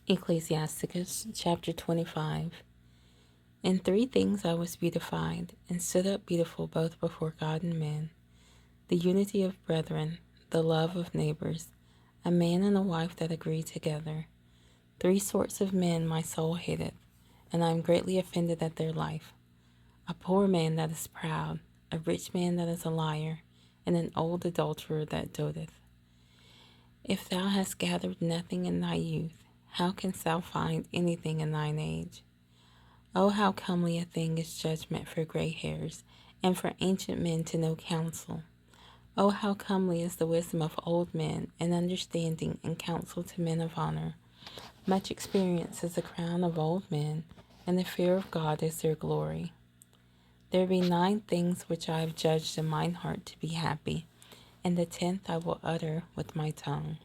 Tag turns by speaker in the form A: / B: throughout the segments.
A: Ecclesiasticus Chapter 25. In 3 things I was beautified, and stood up beautiful both before God and men: the unity of brethren, the love of neighbors, a man and a wife that agree together. 3 sorts of men my soul hateth, and I am greatly offended at their life: a poor man that is proud, a rich man that is a liar, and an old adulterer that doteth. If thou hast gathered nothing in thy youth, how canst thou find anything in thine age? Oh, how comely a thing is judgment for gray hairs, and for ancient men to know counsel. Oh, how comely is the wisdom of old men, and understanding and counsel to men of honor. Much experience is the crown of old men, and the fear of God is their glory. There be 9 things which I have judged in mine heart to be happy, and the 10th I will utter with my tongue: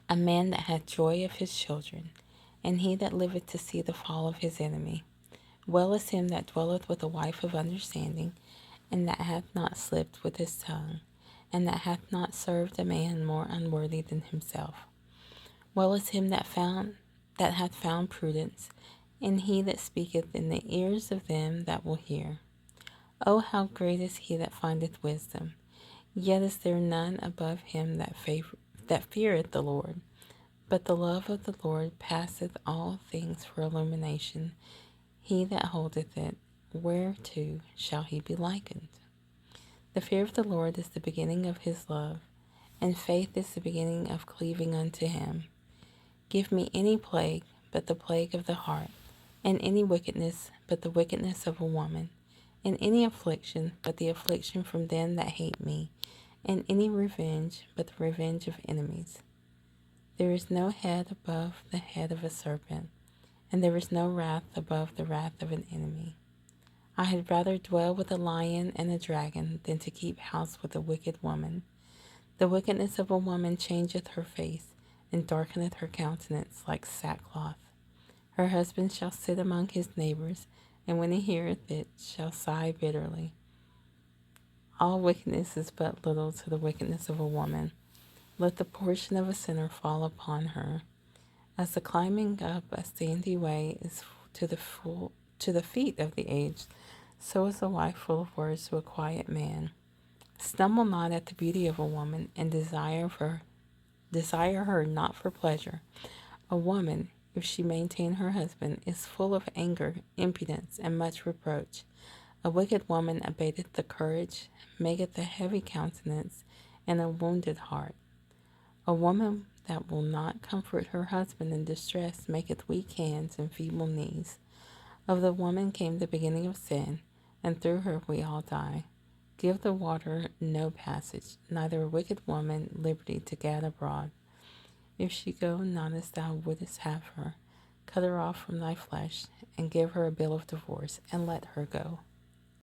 A: a man that hath joy of his children, and he that liveth to see the fall of his enemy. Well is him that dwelleth with a wife of understanding, and that hath not slipped with his tongue, and that hath not served a man more unworthy than himself. Well is him that hath found prudence, and he that speaketh in the ears of them that will hear. Oh, how great is he that findeth wisdom! Yet is there none above him that feareth the Lord. But the love of the Lord passeth all things for illumination. He that holdeth it, whereto shall he be likened? The fear of the Lord is the beginning of his love, and faith is the beginning of cleaving unto him. Give me any plague but the plague of the heart, and any wickedness but the wickedness of a woman, and any affliction but the affliction from them that hate me, and any revenge but the revenge of enemies. There is no head above the head of a serpent, and there is no wrath above the wrath of an enemy. I had rather dwell with a lion and a dragon than to keep house with a wicked woman. The wickedness of a woman changeth her face, and darkeneth her countenance like sackcloth. Her husband shall sit among his neighbors, and when he heareth it, shall sigh bitterly. All wickedness is but little to the wickedness of a woman. Let the portion of a sinner fall upon her. As the climbing up a sandy way is to the feet of the aged, so is a wife full of words to a quiet man. Stumble not at the beauty of a woman, and desire her not for pleasure. A woman, if she maintain her husband, is full of anger, impudence, and much reproach. A wicked woman abateth the courage, maketh a heavy countenance, and a wounded heart. A woman that will not comfort her husband in distress maketh weak hands and feeble knees. Of the woman came the beginning of sin, and through her we all die. Give the water no passage, neither a wicked woman liberty to gad abroad. If she go not as thou wouldest have her, cut her off from thy flesh, and give her a bill of divorce, and let her go.